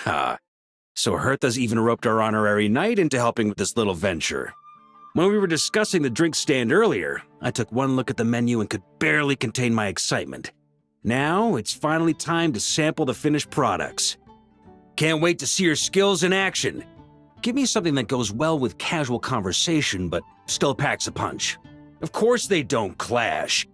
Ha. So Hertha's even roped our honorary knight into helping with this little venture. When we were discussing the drink stand earlier, I took one look at the menu and could barely contain my excitement. Now, it's finally time to sample the finished products. Can't wait to see your skills in action. Give me something that goes well with casual conversation, but still packs a punch. Of course they don't clash.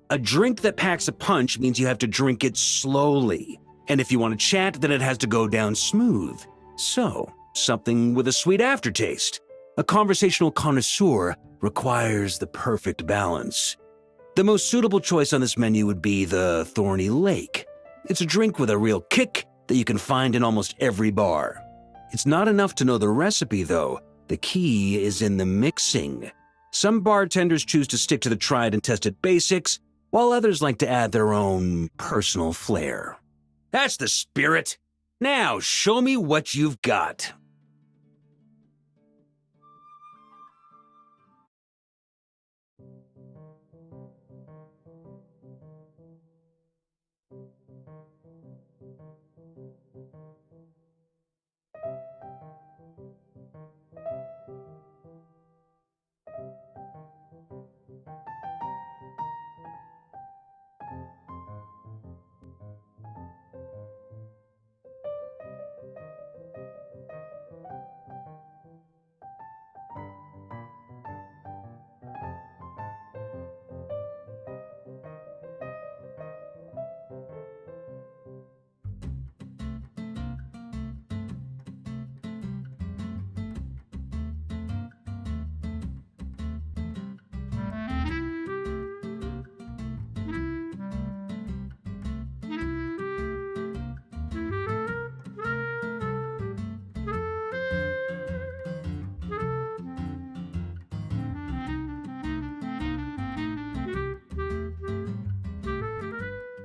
A drink that packs a punch means you have to drink it slowly. And if you want to chat, then it has to go down smooth. So, something with a sweet aftertaste. A conversational connoisseur requires the perfect balance. The most suitable choice on this menu would be the Thorny Lake. It's a drink with a real kick that you can find in almost every bar. It's not enough to know the recipe, though. The key is in the mixing. Some bartenders choose to stick to the tried and tested basics, while others like to add their own personal flair. That's the spirit. Now, show me what you've got.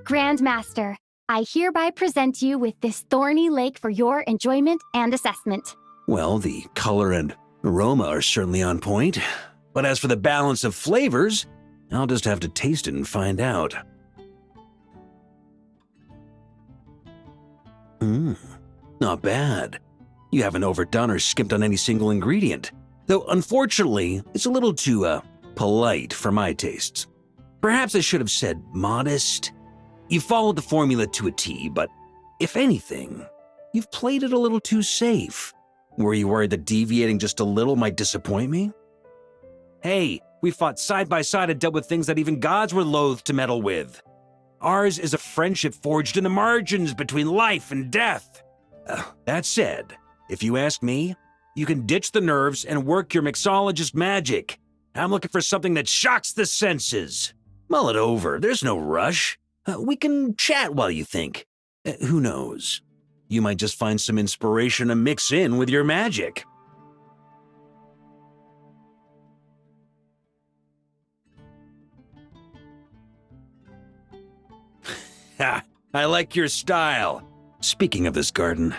Grandmaster, I hereby present you with this Thorny Lake for your enjoyment and assessment. Well, the color and aroma are certainly on point. But as for the balance of flavors, I'll just have to taste it and find out. Not bad. You haven't overdone or skimped on any single ingredient. Though, unfortunately, it's a little too, polite for my tastes. Perhaps I should have said modest. You followed the formula to a T, but if anything, you've played it a little too safe. Were you worried that deviating just a little might disappoint me? Hey, we fought side by side and dealt with things that even gods were loath to meddle with. Ours is a friendship forged in the margins between life and death. That said, if you ask me, you can ditch the nerves and work your mixologist magic. I'm looking for something that shocks the senses. Mull it over, there's no rush. We can chat while you think. Who knows? You might just find some inspiration to mix in with your magic. Ha! I like your style. Speaking of this garden,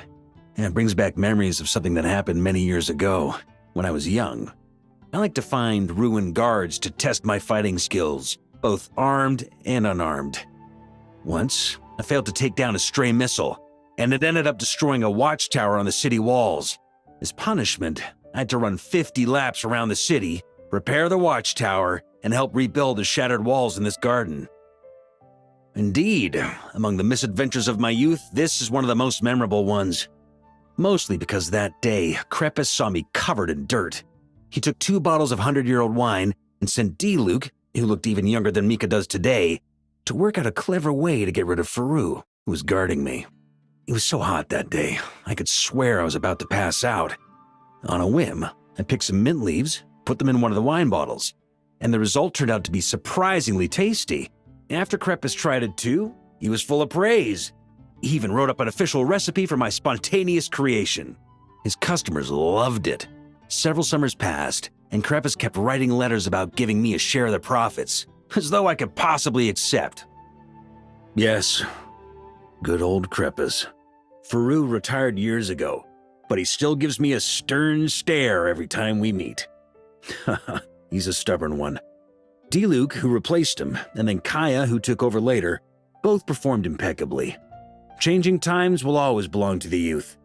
it brings back memories of something that happened many years ago, when I was young. I like to find ruined guards to test my fighting skills, both armed and unarmed. Once, I failed to take down a stray missile, and it ended up destroying a watchtower on the city walls. As punishment, I had to run 50 laps around the city, repair the watchtower, and help rebuild the shattered walls in this garden. Indeed, among the misadventures of my youth, this is one of the most memorable ones. Mostly because that day, Crepus saw me covered in dirt. He took 2 bottles of 100-year-old wine and sent D-Luke, who looked even younger than Mika does today, to work out a clever way to get rid of Faru, who was guarding me. It was so hot that day, I could swear I was about to pass out. On a whim, I picked some mint leaves, put them in one of the wine bottles, and the result turned out to be surprisingly tasty. After Crepus tried it too, he was full of praise. He even wrote up an official recipe for my spontaneous creation. His customers loved it. Several summers passed, and Crepus kept writing letters about giving me a share of the profits, as though I could possibly accept. Yes, good old Crepus. Faru retired years ago, but he still gives me a stern stare every time we meet. He's a stubborn one. D-Luke, who replaced him, and then Kaya, who took over later, both performed impeccably. Changing times will always belong to the youth.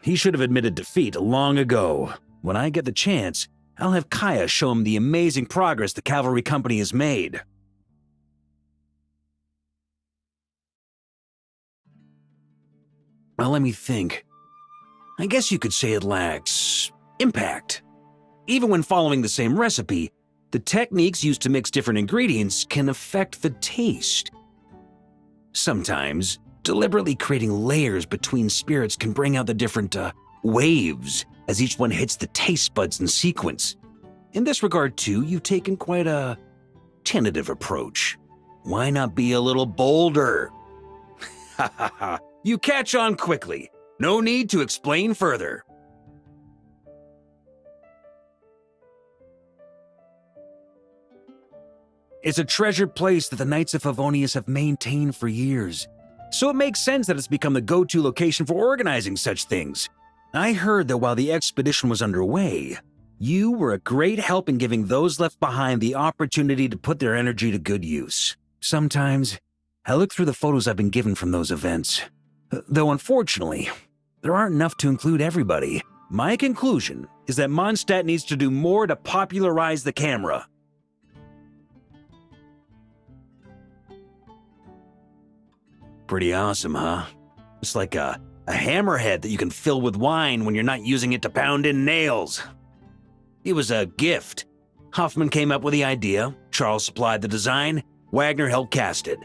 He should have admitted defeat long ago. When I get the chance, I'll have Kaya show him the amazing progress the cavalry company has made. Well, let me think. I guess you could say it lacks impact. Even when following the same recipe, the techniques used to mix different ingredients can affect the taste. Sometimes, deliberately creating layers between spirits can bring out the different waves as each one hits the taste buds in sequence. In this regard, too, you've taken quite a tentative approach. Why not be a little bolder? Ha ha ha. You catch on quickly. No need to explain further. It's a treasured place that the Knights of Favonius have maintained for years, so it makes sense that it's become the go-to location for organizing such things. I heard that while the expedition was underway, you were a great help in giving those left behind the opportunity to put their energy to good use. Sometimes, I look through the photos I've been given from those events. Though unfortunately, there aren't enough to include everybody. My conclusion is that Mondstadt needs to do more to popularize the camera. Pretty awesome, huh? It's like a hammerhead that you can fill with wine when you're not using it to pound in nails. It was a gift. Hoffman came up with the idea, Charles supplied the design, Wagner helped cast it.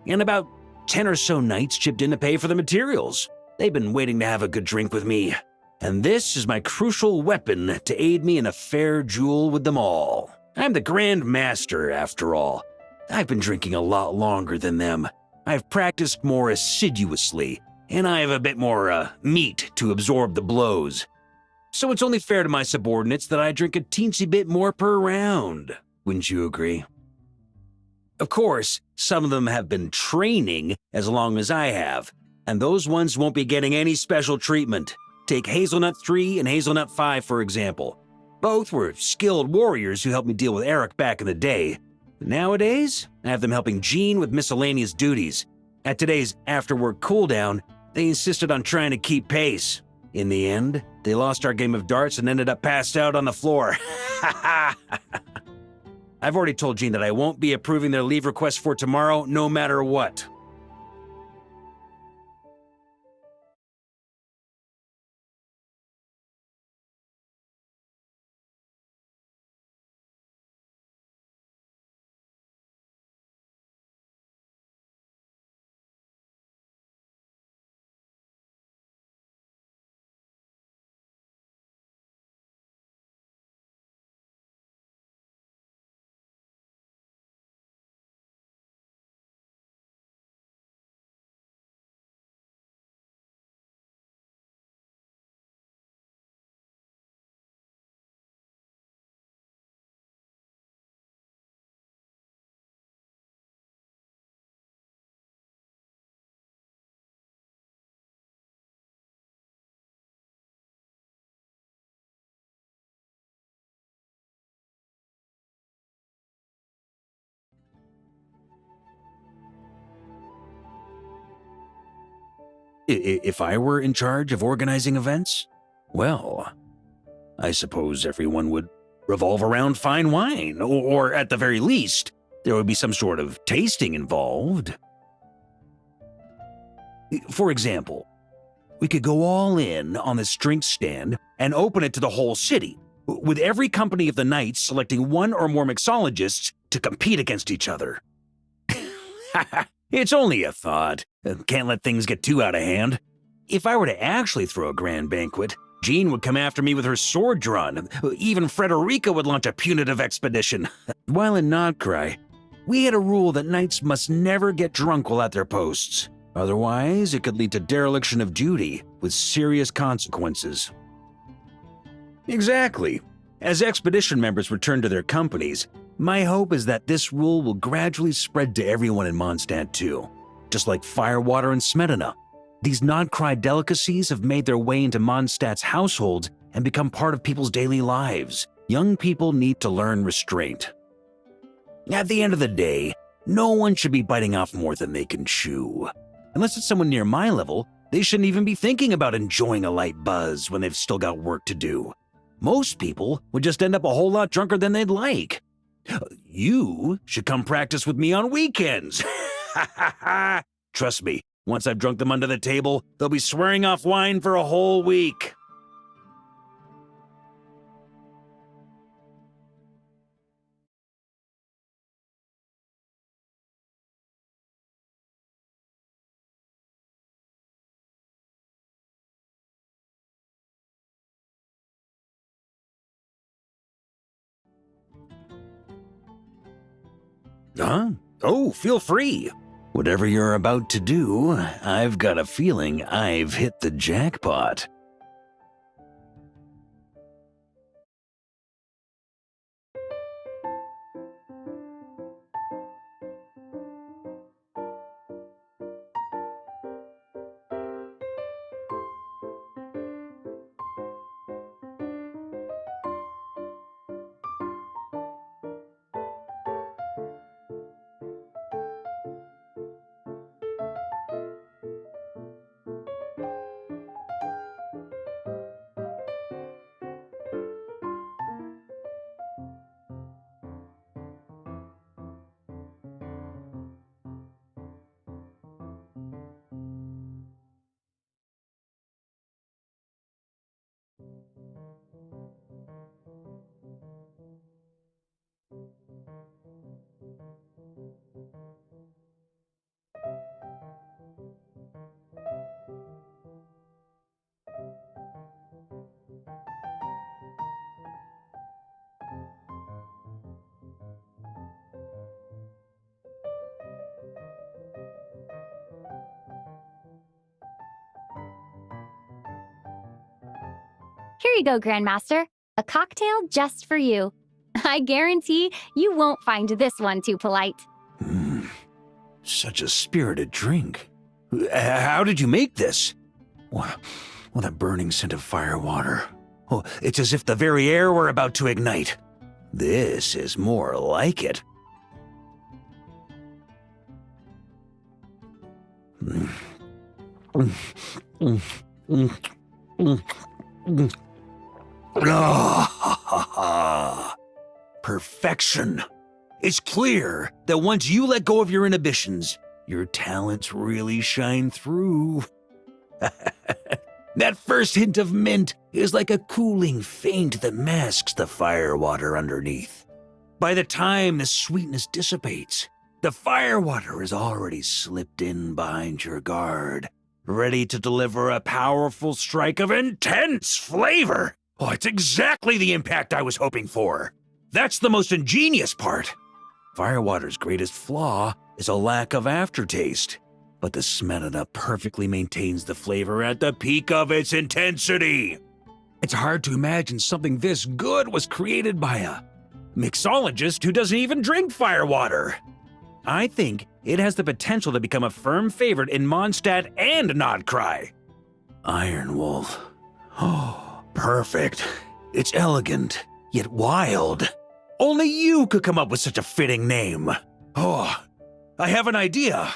And about 10 or so knights chipped in to pay for the materials. They've been waiting to have a good drink with me. And this is my crucial weapon to aid me in a fair duel with them all. I'm the Grand Master, after all. I've been drinking a lot longer than them. I've practiced more assiduously, and I have a bit more meat to absorb the blows. So it's only fair to my subordinates that I drink a teensy bit more per round. Wouldn't you agree? Of course, some of them have been training as long as I have, and those ones won't be getting any special treatment. Take Hazelnut 3 and Hazelnut 5, for example. Both were skilled warriors who helped me deal with Eric back in the day. Nowadays, I have them helping Jean with miscellaneous duties. At today's after-work cooldown, they insisted on trying to keep pace. In the end, they lost our game of darts and ended up passed out on the floor. I've already told Jean that I won't be approving their leave request for tomorrow, no matter what. If I were in charge of organizing events, well, I suppose everyone would revolve around fine wine, or at the very least, there would be some sort of tasting involved. For example, we could go all in on this drink stand and open it to the whole city, with every company of the knights selecting one or more mixologists to compete against each other. It's only a thought. Can't let things get too out of hand. If I were to actually throw a grand banquet, Jean would come after me with her sword drawn. Even Frederica would launch a punitive expedition. While in Nodcry, we had a rule that knights must never get drunk while at their posts. Otherwise, it could lead to dereliction of duty, with serious consequences. Exactly. As expedition members return to their companies, my hope is that this rule will gradually spread to everyone in Mondstadt too. Just like firewater and smetana, these Nodcry delicacies have made their way into Mondstadt's households and become part of people's daily lives. Young people need to learn restraint. At the end of the day, no one should be biting off more than they can chew. Unless it's someone near my level, they shouldn't even be thinking about enjoying a light buzz when they've still got work to do. Most people would just end up a whole lot drunker than they'd like. You should come practice with me on weekends. Trust me, once I've drunk them under the table, they'll be swearing off wine for a whole week. Huh? Oh, feel free. Whatever you're about to do, I've got a feeling I've hit the jackpot. Here you go, Grandmaster. A cocktail just for you. I guarantee you won't find this one too polite. Such a spirited drink. How did you make this? What a burning scent of firewater. Oh, it's as if the very air were about to ignite. This is more like it. Perfection. It's clear that once you let go of your inhibitions, your talents really shine through. That first hint of mint is like a cooling feint that masks the firewater underneath. By the time the sweetness dissipates, the firewater is already slipped in behind your guard, ready to deliver a powerful strike of intense flavor. Oh, it's exactly the impact I was hoping for. That's the most ingenious part. Firewater's greatest flaw is a lack of aftertaste, but the Smetana perfectly maintains the flavor at the peak of its intensity. It's hard to imagine something this good was created by a mixologist who doesn't even drink firewater. I think it has the potential to become a firm favorite in Mondstadt and Nodcry. Iron Wolf. Oh, perfect. It's elegant, yet wild. Only you could come up with such a fitting name. Oh, I have an idea.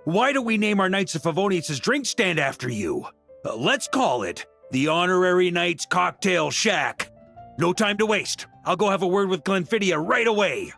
Why don't we name our Knights of Favonius' drink stand after you? Let's call it the Honorary Knights Cocktail Shack. No time to waste. I'll go have a word with Glenfidia right away.